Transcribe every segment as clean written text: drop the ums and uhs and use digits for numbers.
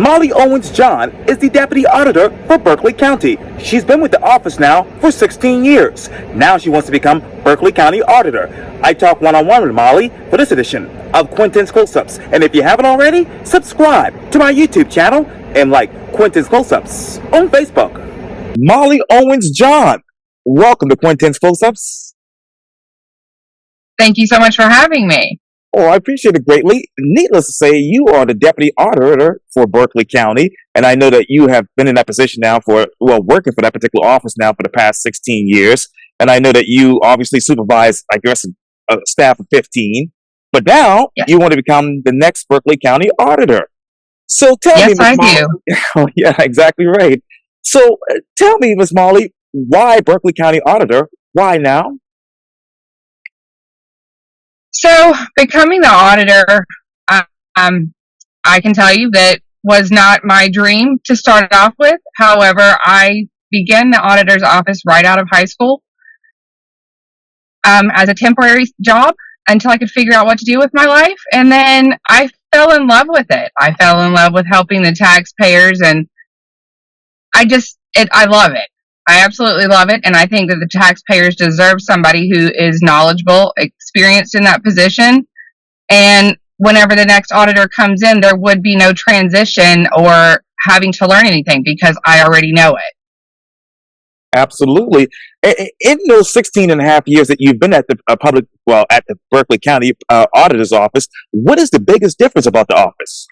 Molly Owens-John is the Deputy Auditor for Berkeley County. She's been with the office now for 16 years. Now she wants to become Berkeley County Auditor. I talk one-on-one with Molly for this edition of Quintin's Close-Ups. And if you haven't already, subscribe to my YouTube channel and like Quintin's Close-Ups on Facebook. Molly Owens-John, welcome to Quintin's Close-Ups. Thank you so much for having me. Oh, I appreciate it greatly. Needless to say, you are the Deputy Auditor for Berkeley County, and I know that you have been in that position now working for that particular office now for the past 16 years, and I know that you obviously supervise, I guess, a staff of 15, but now you want to become the next Berkeley County Auditor. So tell me, Ms. Molly. Yes, I do. Oh, yeah, exactly right. So tell me, Ms. Molly, why Berkeley County Auditor? Why now? So, becoming the auditor, I can tell you that was not my dream to start off with. However, I began the auditor's office right out of high school as a temporary job until I could figure out what to do with my life. And then I fell in love with it. I fell in love with helping the taxpayers, and I love it. I absolutely love it, and I think that the taxpayers deserve somebody who is knowledgeable, experienced in that position, and whenever the next auditor comes in, there would be no transition or having to learn anything because I already know it. Absolutely. In those 16 and a half years that you've been at the at the Berkeley County Auditor's Office, what is the biggest difference about the office?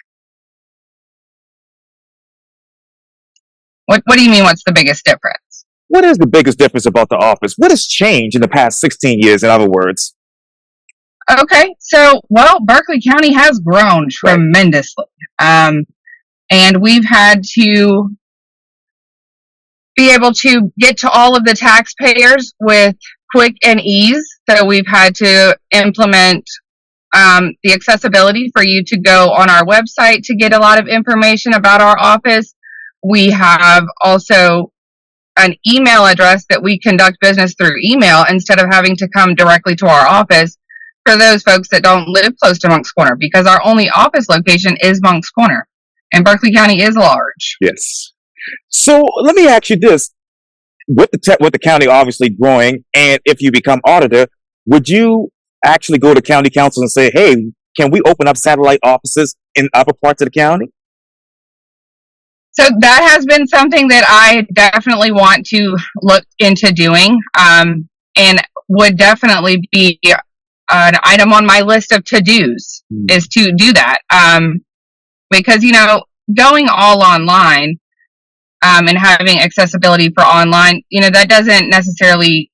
What do you mean, what's the biggest difference? What is the biggest difference about the office? What has changed in the past 16 years, in other words? Okay, so, Berkeley County has grown tremendously. And we've had to be able to get to all of the taxpayers with quick and ease. So we've had to implement the accessibility for you to go on our website to get a lot of information about our office. We have also an email address that we conduct business through email instead of having to come directly to our office for those folks that don't live close to Moncks Corner, because our only office location is Moncks Corner, and Berkeley County is large. Yes. So let me ask you this. With the county obviously growing, and if you become auditor, would you actually go to county council and say, hey, can we open up satellite offices in other parts of the county? So that has been something that I definitely want to look into doing, and would definitely be an item on my list of to-dos is to do that. Because, going all online and having accessibility for online, that doesn't necessarily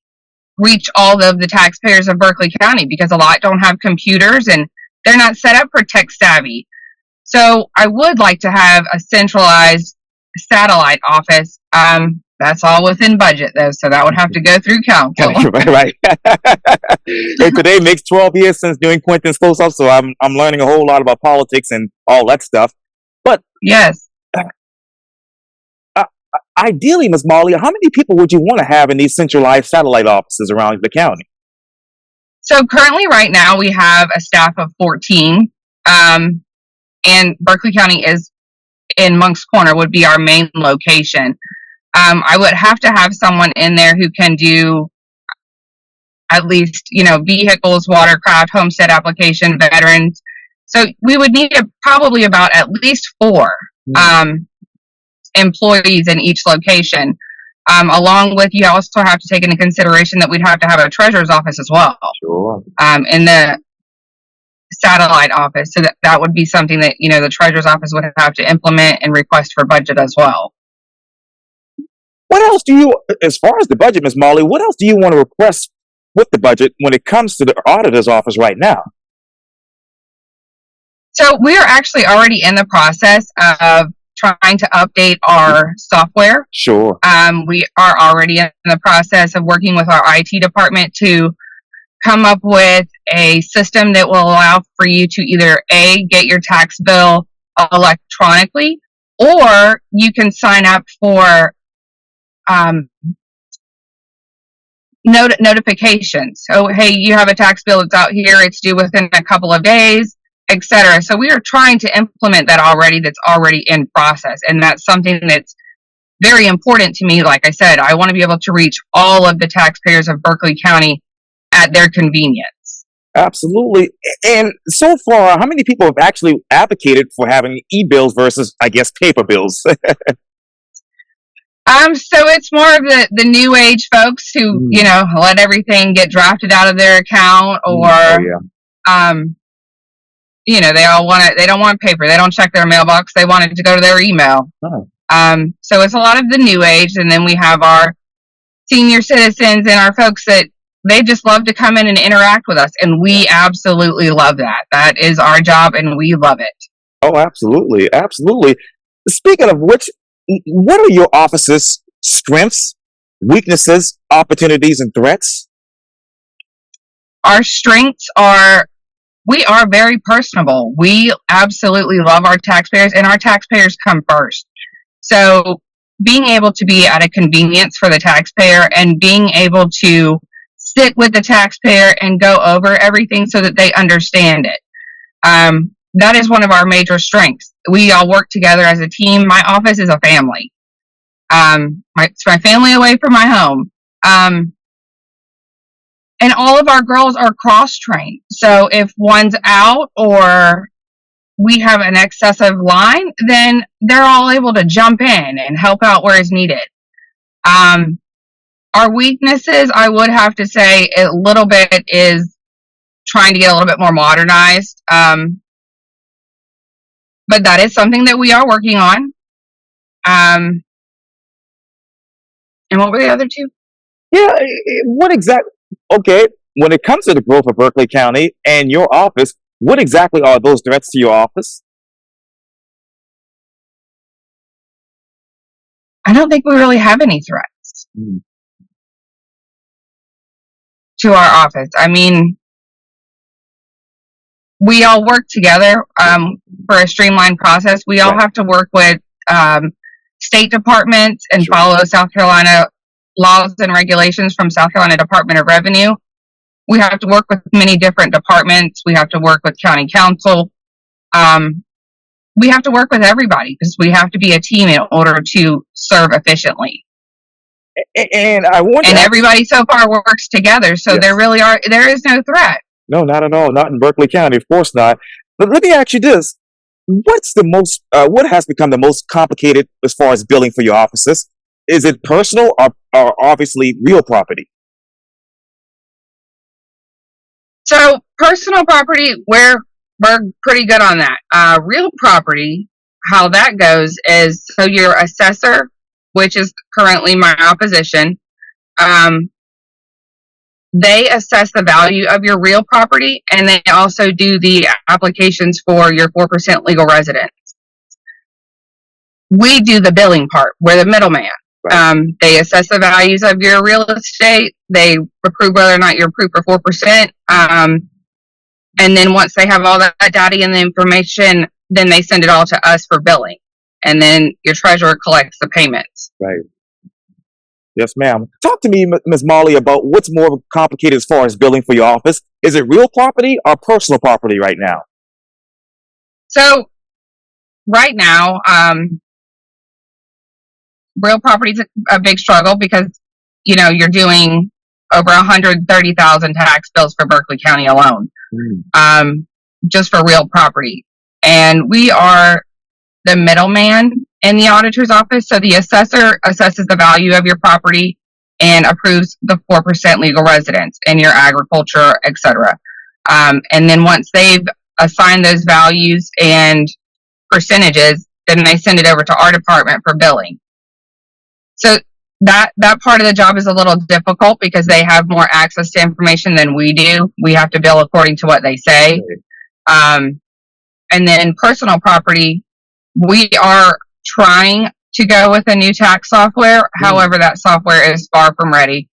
reach all of the taxpayers of Berkeley County because a lot don't have computers and they're not set up for tech savvy. So I would like to have a centralized satellite office. That's all within budget, though, so that would have to go through council. Right. And today makes 12 years since doing Quintin's Close-Ups, so I'm learning a whole lot about politics and all that stuff. But yes, ideally, Ms. Molly, how many people would you want to have in these centralized satellite offices around the county? So currently, right now, we have a staff of 14. And Berkeley County is in Moncks Corner would be our main location. I would have to have someone in there who can do at least, vehicles, watercraft, homestead application, veterans. So we would need probably about at least 4 employees in each location. Along with, you also have to take into consideration that we'd have to have a treasurer's office as well. Sure. In the satellite office, so that would be something that the treasurer's office would have to implement and request for budget as well. What else as far as the budget, Ms. Molly, what else do you want to request with the budget when it comes to the auditor's office right now? So we are actually already in the process of trying to update our software. Sure. We are already in the process of working with our IT department to come up with a system that will allow for you to either get your tax bill electronically, or you can sign up for notifications. So, hey, you have a tax bill that's out here, it's due within a couple of days. etc. So we are trying to implement that already. That's already in process, and that's something that's very important to me. Like I said, I want to be able to reach all of the taxpayers of Berkeley County at their convenience. Absolutely. And so far, how many people have actually advocated for having e-bills versus, I guess, paper bills? So it's more of the new age folks who, let everything get drafted out of their account, or, they don't want paper. They don't check their mailbox. They want it to go to their email. Oh. So it's a lot of the new age. And then we have our senior citizens and our folks that they just love to come in and interact with us. And we absolutely love that. That is our job, and we love it. Oh, absolutely. Absolutely. Speaking of which, what are your office's strengths, weaknesses, opportunities, and threats? Our strengths are, we are very personable. We absolutely love our taxpayers, and our taxpayers come first. So being able to be at a convenience for the taxpayer and being able to sit with the taxpayer and go over everything so that they understand it. That is one of our major strengths. We all work together as a team. My office is a family. It's my family away from my home. And all of our girls are cross-trained. So if one's out or we have an excessive line, then they're all able to jump in and help out where is needed. Our weaknesses, I would have to say, a little bit is trying to get a little bit more modernized. But that is something that we are working on. And what were the other two? Yeah, what exactly? Okay, when it comes to the growth of Berkeley County and your office, what exactly are those threats to your office? I don't think we really have any threats to our office. I mean, we all work together for a streamlined process. We all have to work with state departments and follow South Carolina laws and regulations from South Carolina Department of Revenue. We have to work with many different departments. We have to work with county council. We have to work with everybody because we have to be a team in order to serve efficiently. And I wonder, and everybody so far works together, so there is no threat. No, not at all. Not in Berkeley County, of course not. But let me ask you this: what has become the most complicated as far as billing for your offices? Is it personal or obviously real property? So personal property, we're pretty good on that. Real property, how that goes is, so your assessor, which is currently my opposition, they assess the value of your real property, and they also do the applications for your 4% legal residence. We do the billing part. We're the middleman. Right. They assess the values of your real estate. They approve whether or not you're approved for 4%. And then once they have all that data and the information, then they send it all to us for billing. And then your treasurer collects the payments. Right. Yes, ma'am. Talk to me, Ms. Molly, about what's more complicated as far as billing for your office. Is it real property or personal property right now? So right now, real property is a big struggle because, you're doing over 130,000 tax bills for Berkeley County alone, just for real property. And we are the middleman in the auditor's office. So the assessor assesses the value of your property and approves the 4% legal residence and your agriculture, etc. And then once they've assigned those values and percentages, then they send it over to our department for billing. So that part of the job is a little difficult because they have more access to information than we do. We have to bill according to what they say. And then personal property, we are trying to go with a new tax software. However, that software is far from ready.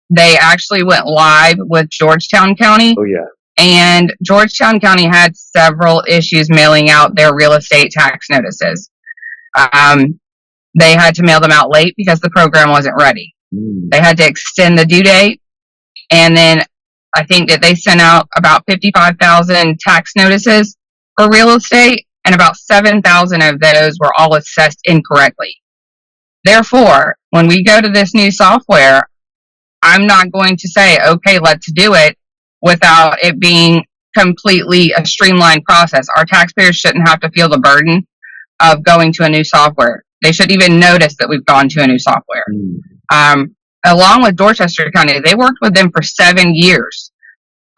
They actually went live with Georgetown County. Oh, yeah. And Georgetown County had several issues mailing out their real estate tax notices. They had to mail them out late because the program wasn't ready. They had to extend the due date. And then I think that they sent out about 55,000 tax notices for real estate, and about 7,000 of those were all assessed incorrectly. Therefore, when we go to this new software, I'm not going to say, okay, let's do it without it being completely a streamlined process. Our taxpayers shouldn't have to feel the burden of going to a new software. They shouldn't even notice that we've gone to a new software. Along with Dorchester County, they worked with them for 7 years,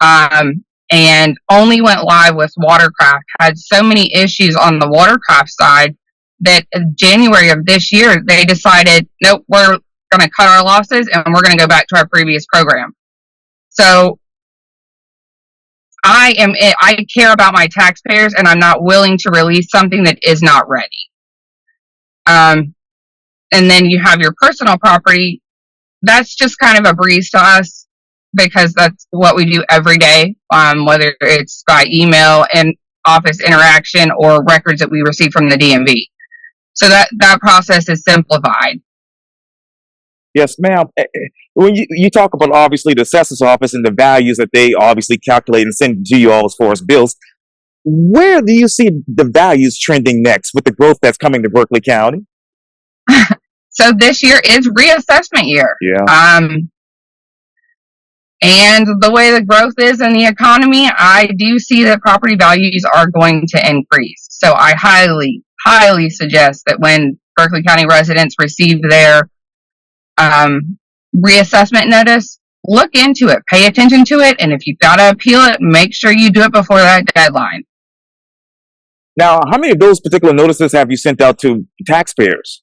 and only went live with Watercraft. Had so many issues on the Watercraft side that in January of this year, they decided, nope, we're going to cut our losses and we're going to go back to our previous program. So I care about my taxpayers, and I'm not willing to release something that is not ready. And then you have your personal property. That's just kind of a breeze to us because that's what we do every day, whether it's by email and office interaction or records that we receive from the DMV. So that process is simplified. Yes, ma'am. When you talk about obviously the assessor's office and the values that they obviously calculate and send to you all as far as bills, where do you see the values trending next with the growth that's coming to Berkeley County? So this year is reassessment year. Yeah. And the way the growth is in the economy, I do see that property values are going to increase. So I highly, highly suggest that when Berkeley County residents receive their reassessment notice, look into it, pay attention to it, and if you've got to appeal it, make sure you do it before that deadline. Now, how many of those particular notices have you sent out to taxpayers?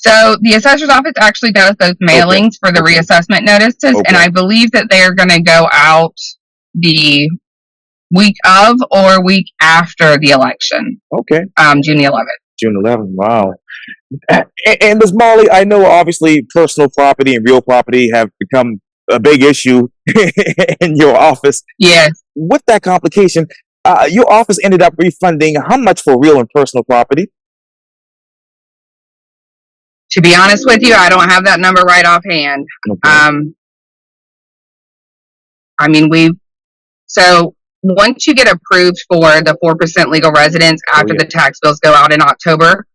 So the assessor's office actually does those mailings for the reassessment notices, and I believe that they're going to go out the week of or week after the election. Okay. June the 11th. June 11th. Wow. And Ms. Molly, I know obviously personal property and real property have become a big issue in your office. Yes. With that complication, your office ended up refunding how much for real and personal property? To be honest with you, I don't have that number right offhand. Okay. So once you get approved for the 4% legal residence after the tax bills go out in October,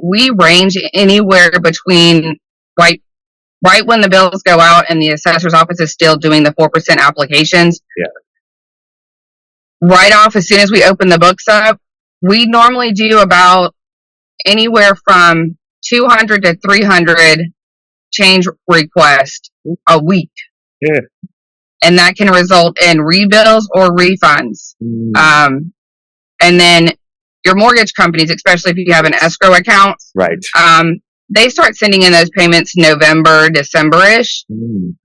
we range anywhere between right when the bills go out and the assessor's office is still doing the 4% applications. Yeah. Right off, as soon as we open the books up, we normally do about anywhere from 200 to 300 change requests a week. Yeah. And that can result in rebills or refunds. And then your mortgage companies, especially if you have an escrow account, right? They start sending in those payments November, December-ish.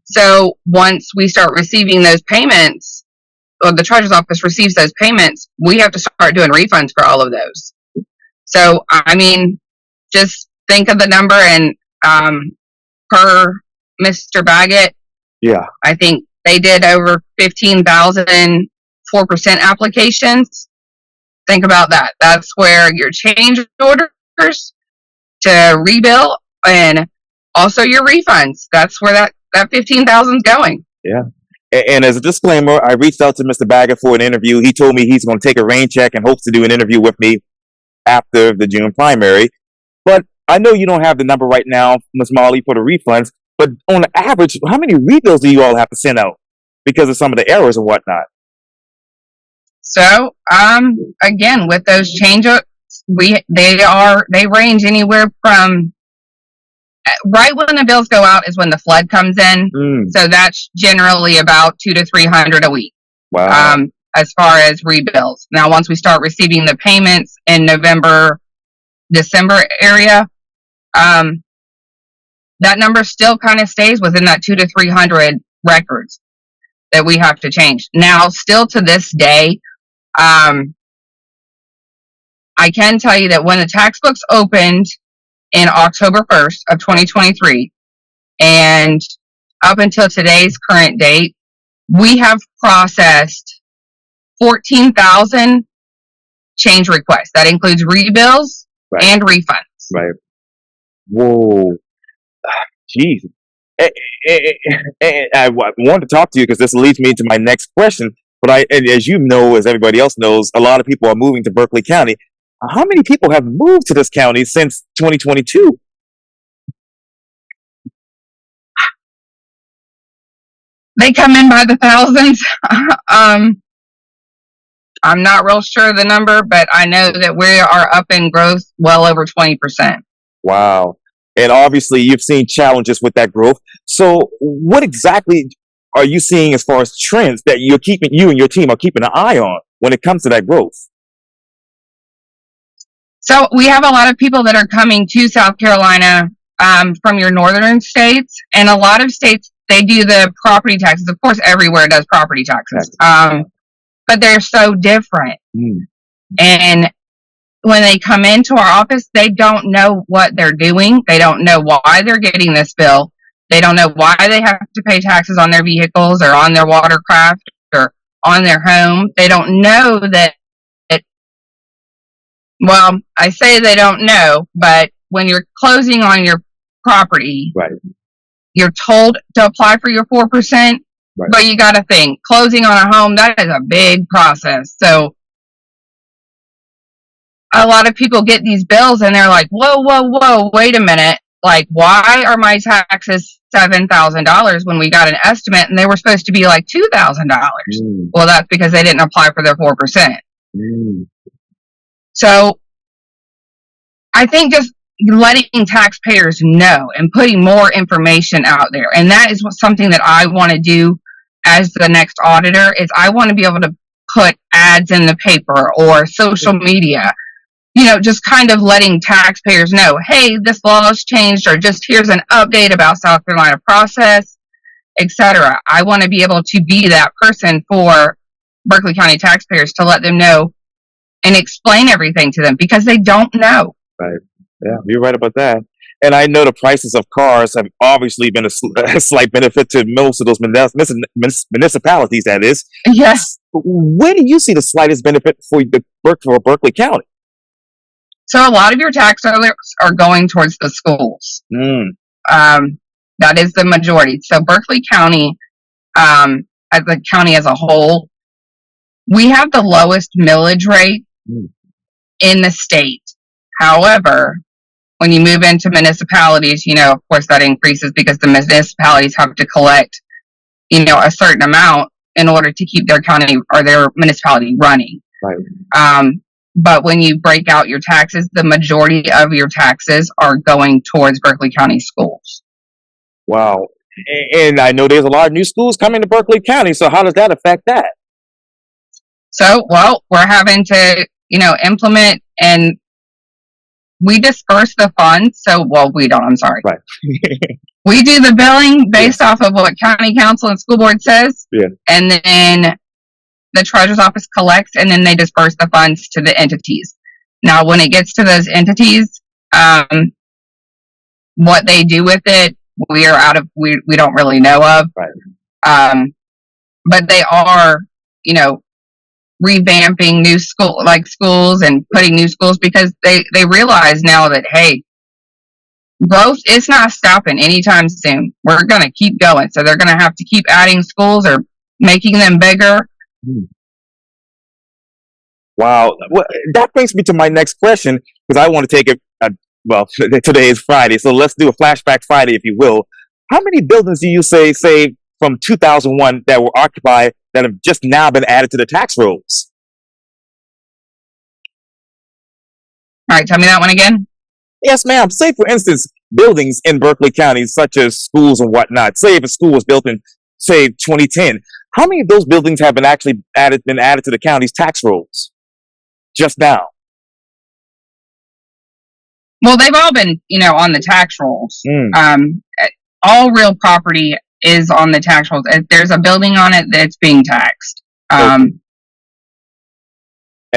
So once we start receiving those payments, or the treasurer's office receives those payments, we have to start doing refunds for all of those. So, I mean, just think of the number, and per Mr. Baggett, I think they did over 15,000 4% applications. Think about that. That's where your change orders to rebill and also your refunds. That's where that 15,000 is going. Yeah. And as a disclaimer, I reached out to Mr. Baggett for an interview. He told me he's going to take a rain check and hopes to do an interview with me after the June primary. But I know you don't have the number right now, Ms. Molly, for the refunds. But on average, how many rebills do you all have to send out because of some of the errors and whatnot? So, again, with those changes, they range anywhere from right when the bills go out is when the flood comes in. So that's generally about 200 to 300 a week. Wow. As far as rebills. Now, once we start receiving the payments in November, December area, that number still kind of stays within that 200 to 300 records that we have to change. Now, still to this day, I can tell you that when the tax books opened in October 1st of 2023, and up until today's current date, we have processed 14,000 change requests. That includes rebills and refunds. Right. Whoa. Jeez. and I wanted to talk to you because this leads me to my next question. But and as you know, as everybody else knows, a lot of people are moving to Berkeley County. How many people have moved to this county since 2022? They come in by the thousands. I'm not real sure of the number, but I know that we are up in growth well over 20%. Wow. And obviously you've seen challenges with that growth. So what exactly are you seeing as far as trends that you and your team are keeping an eye on when it comes to that growth? So we have a lot of people that are coming to South Carolina from your northern states, and a lot of states, they do the property taxes. Of course, everywhere does property taxes, but they're so different. And when they come into our office, they don't know what they're doing. They don't know why they're getting this bill. They don't know why they have to pay taxes on their vehicles or on their watercraft or on their home. They don't know that. Well, I say they don't know, but when you're closing on your property, right, you're told to apply for your 4%, right, but you got to think, closing on a home, that is a big process. So a lot of people get these bills and they're like, whoa, wait a minute. Like, why are my taxes $7,000 when we got an estimate and they were supposed to be like $2,000? Well, that's because they didn't apply for their 4%. So I think just letting taxpayers know and putting more information out there. And that is something that I want to do as the next auditor is I want to be able to put ads in the paper or social media, just kind of letting taxpayers know, hey, this law has changed, or just here's an update about South Carolina process, etc. I want to be able to be that person for Berkeley County taxpayers to let them know and explain everything to them because they don't know. Right. Yeah, you're right about that. And I know the prices of cars have obviously been a slight benefit to most of those municipalities, that is. Yes. Where do you see the slightest benefit for Berkeley County? So a lot of your tax dollars are going towards the schools. That is the majority. So Berkeley County, as a county as a whole, we have the lowest millage rate in the state. However, when you move into municipalities, of course that increases because the municipalities have to collect, a certain amount in order to keep their county or their municipality running. Right. But when you break out your taxes, the majority of your taxes are going towards Berkeley County schools. Wow. And I know there's a lot of new schools coming to Berkeley County. So how does that affect that? So, well, we're having to, implement, and we disperse the funds. So, well, we don't, I'm sorry. Right. We do the billing based off of what county council and school board says. Yeah. And then the treasurer's office collects, and then they disperse the funds to the entities. Now, when it gets to those entities, what they do with it, we don't really know of. Right. But they are, revamping new schools and putting new schools because they realize now that, hey, growth is not stopping anytime soon. We're going to keep going. So they're going to have to keep adding schools or making them bigger. Wow. Well, that brings me to my next question because I want to take it, today is Friday. So let's do a flashback Friday, if you will. How many buildings do you say from 2001 that were occupied that have just now been added to the tax rolls? All right, tell me that one again. Yes, ma'am. Say, for instance, buildings in Berkeley County, such as schools and whatnot. Say if a school was built in, say, 2010, how many of those buildings have been actually added to the county's tax rolls just now? Well, they've all been, on the tax rolls. All real property is on the tax rolls. If there's a building on it, that's being taxed. And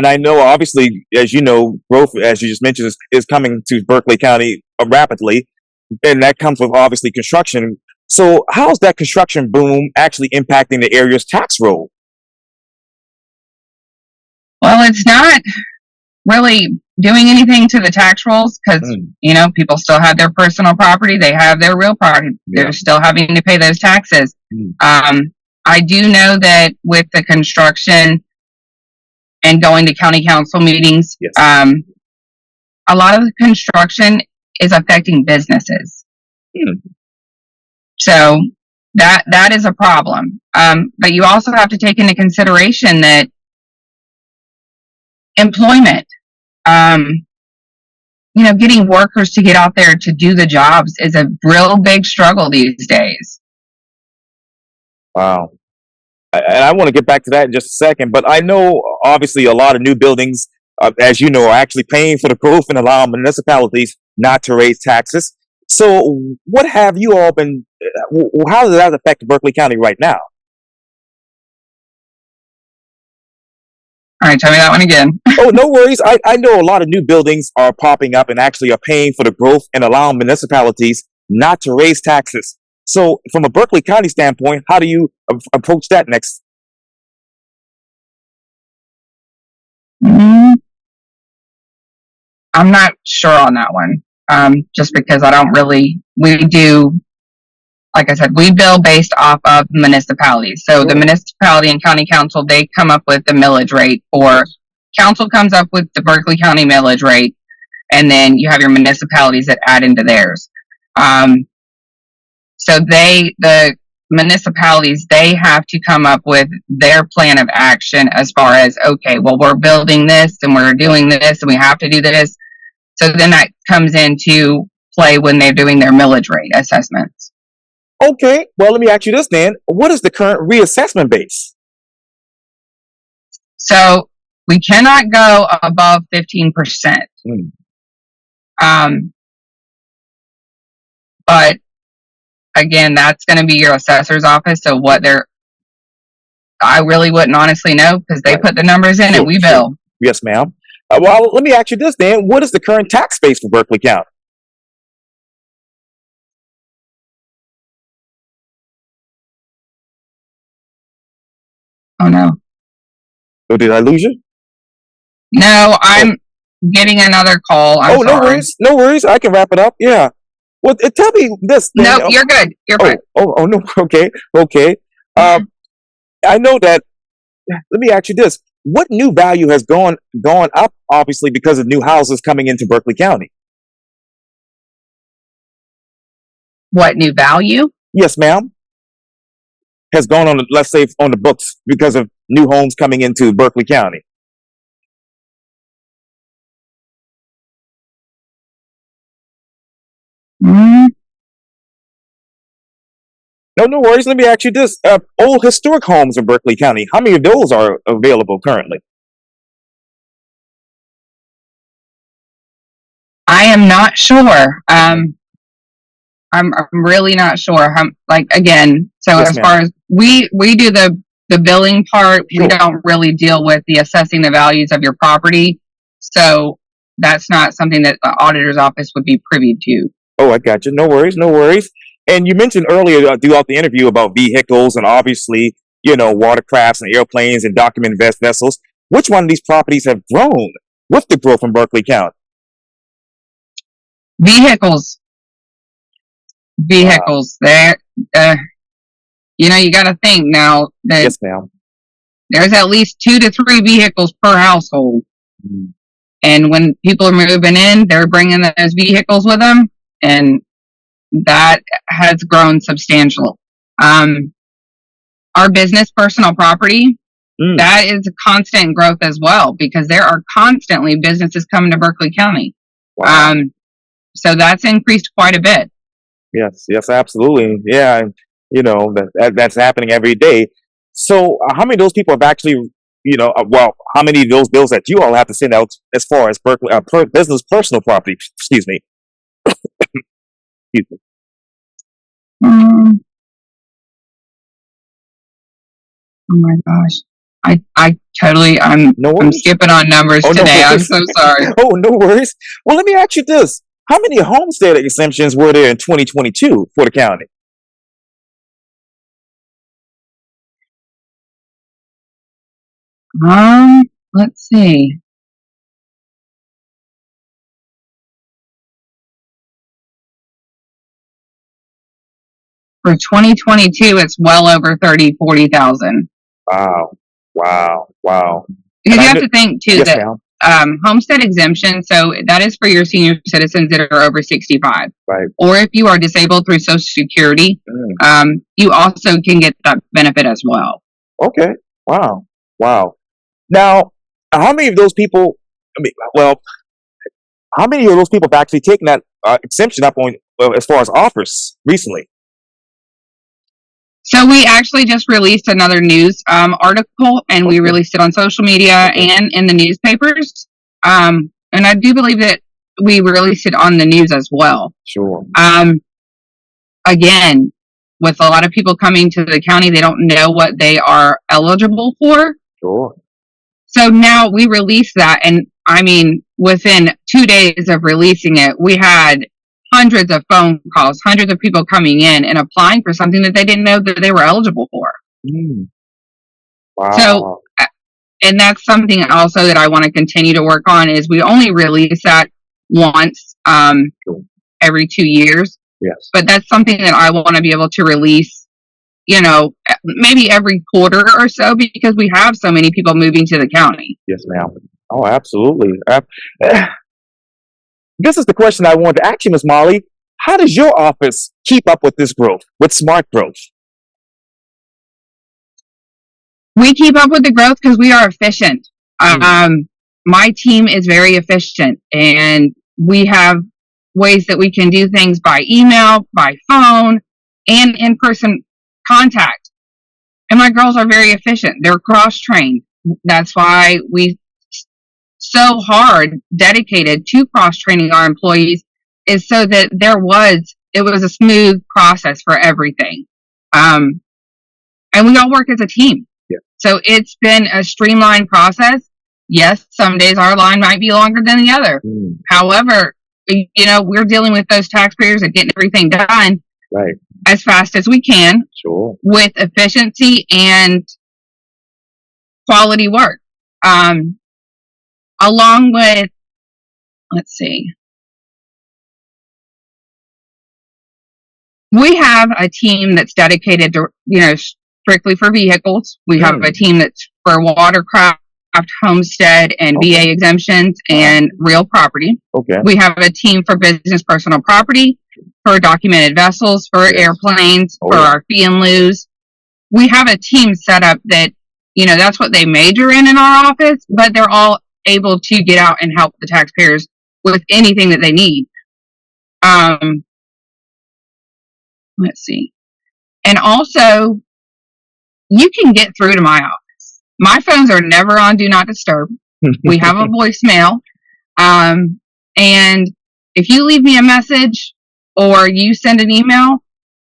I know, obviously, as you know, growth, as you just mentioned, is coming to Berkeley County rapidly, and that comes with, obviously, construction. So how's that construction boom actually impacting the area's tax roll? Well, it's not really doing anything to the tax rolls because, people still have their personal property. They have their real property. They're still having to pay those taxes. I do know that with the construction and going to county council meetings, a lot of the construction is affecting businesses. So that is a problem. But you also have to take into consideration that employment, getting workers to get out there to do the jobs is a real big struggle these days. Wow. And I want to get back to that in just a second, but I know obviously a lot of new buildings, as you know, are actually paying for the growth and allowing municipalities not to raise taxes. So what have you all been, how does that affect Berkeley County right now? All right, tell me that one again. Oh, no worries. I know a lot of new buildings are popping up and actually are paying for the growth and allowing municipalities not to raise taxes. So from a Berkeley County standpoint, how do you approach that next? I'm not sure on that one. Just because we do, like I said, we bill based off of municipalities. So the municipality and county council, they come up with the millage rate, or council comes up with the Berkeley County millage rate, and then you have your municipalities that add into theirs. So the municipalities, they have to come up with their plan of action as far as, okay, well, we're building this and we're doing this and we have to do this. So then that comes into play when they're doing their millage rate assessments. Okay, well, let me ask you this then. What is the current reassessment base? So we cannot go above 15%. But again, that's going to be your assessor's office. So I really wouldn't honestly know because they put the numbers in and we bill. Yes, ma'am. Well, let me ask you this then. What is the current tax base for Berkeley County? Oh, no. Oh, did I lose you? No, I'm getting another call. I'm sorry. No worries. No worries. I can wrap it up. Yeah. Well, tell me this. No, you're good. You're fine. No. Okay. I know that. Let me ask you this. What new value has gone up, obviously, because of new houses coming into Berkeley County? What new value? Yes, ma'am. Has gone on, let's say, on the books because of new homes coming into Berkeley County. No worries. Let me ask you this. Old historic homes in Berkeley County, how many of those are available currently? I am not sure. I'm really not sure. Again, so Yes, as ma'am. far as we do the billing part, we don't really deal with the assessing the values of your property. So that's not something that the auditor's office would be privy to. Oh, I got you. No worries. And you mentioned earlier throughout the interview about vehicles and obviously, watercrafts and airplanes and document vessels. Which one of these properties have grown with the growth in Berkeley County? Vehicles. Wow. There, you got to think now that yes, ma'am. There's at least 2 to 3 vehicles per household. And when people are moving in, they're bringing those vehicles with them, and that has grown substantially. Our business personal property, that is a constant growth as well, because there are constantly businesses coming to Berkeley County. Wow. So that's increased quite a bit. Yes, absolutely. Yeah, that's happening every day. So how many of those people have actually, how many of those bills that you all have to send out as far as Berkeley business personal property? Excuse me. Oh my gosh. I'm skipping on numbers today. I'm so sorry. Oh, no worries. Well, let me ask you this. How many homestead exemptions were there in 2022 for the county? Let's see. For 2022, it's well over 40,000. Wow. Because you have to think too Yes, that ma'am. homestead exemption, so that is for your senior citizens that are over 65. Right. Or if you are disabled through Social Security, you also can get that benefit as well. Okay. Wow. Now, how many of those people? How many of those people have actually taken that exemption up on as far as offers recently? So we actually just released another news article, and we released it on social media and in the newspapers. And I do believe that we released it on the news as well. Sure. Again, with a lot of people coming to the county, they don't know what they are eligible for. Sure. So now we released that, and I mean, within 2 days of releasing it, we had hundreds of phone calls, hundreds of people coming in and applying for something that they didn't know that they were eligible for. Wow. So, and that's something also that I want to continue to work on, is we only release that once every 2 years. Yes. But that's something that I want to be able to release, maybe every quarter or so, because we have so many people moving to the county. Yes, ma'am. Oh, absolutely. This is the question I wanted to ask you, Ms. Molly. How does your office keep up with this growth, with smart growth? We keep up with the growth because we are efficient. My team is very efficient, and we have ways that we can do things by email, by phone, and in-person contact. And my girls are very efficient. They're cross-trained. That's why we so hard dedicated to cross-training our employees, is so that it was a smooth process for everything. And we all work as a team. Yeah. So it's been a streamlined process. Yes, some days our line might be longer than the other. However, we're dealing with those taxpayers and getting everything done as fast as we can, with efficiency and quality work. Along with, we have a team that's dedicated to, strictly for vehicles. We have a team that's for watercraft, homestead, and VA exemptions, and real property. Okay. We have a team for business personal property, for documented vessels, for airplanes, for our fee and lieues. We have a team set up that, that's what they major in our office, but they're all able to get out and help the taxpayers with anything that they need. And also, you can get through to my office. My phones are never on Do Not Disturb. We have a voicemail. And if you leave me a message or you send an email,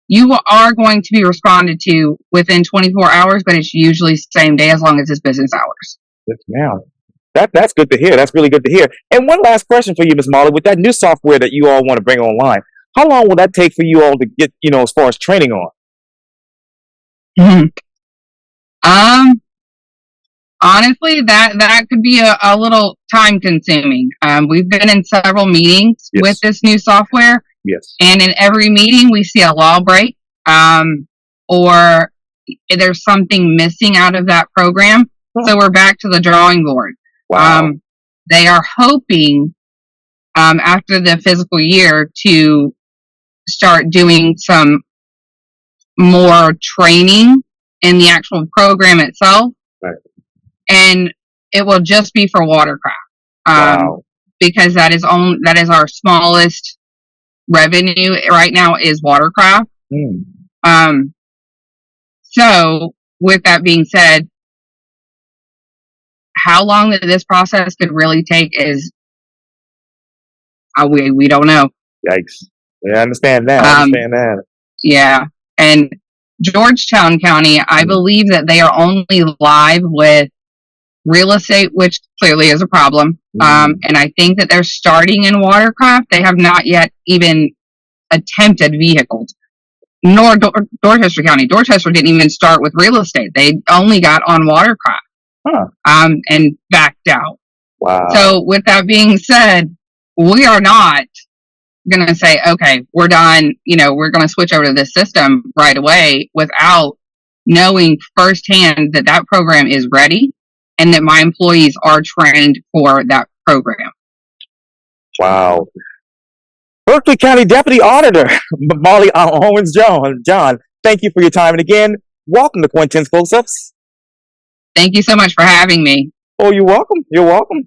you are going to be responded to within 24 hours, but it's usually same day as long as it's business hours. Yes, ma'am. That's good to hear. That's really good to hear. And one last question for you, Ms. Molly. With that new software that you all want to bring online, how long will that take for you all to get, as far as training on? Honestly, that could be a little time consuming. We've been in several meetings with this new software. Yes. And in every meeting we see a law break, or there's something missing out of that program. So we're back to the drawing board. Wow. They are hoping, after the fiscal year, to start doing some more training in the actual program itself. Right. And it will just be for watercraft. Because that is our smallest revenue right now, is watercraft. So with that being said, how long that this process could really take is, we don't know. Yikes. Yeah, I understand that. Yeah. And Georgetown County, I believe that they are only live with real estate, which clearly is a problem. And I think that they're starting in watercraft. They have not yet even attempted vehicles. Nor Dorchester County. Dorchester didn't even start with real estate. They only got on watercraft. And backed out. Wow. So with that being said, we are not going to say, okay, we're done. We're going to switch over to this system right away without knowing firsthand that that program is ready and that my employees are trained for that program. Wow. Berkeley County Deputy Auditor, Molly Owens-John. John, thank you for your time. And again, welcome to Quintin's Close-Ups. Thank you so much for having me. Oh, you're welcome. You're welcome.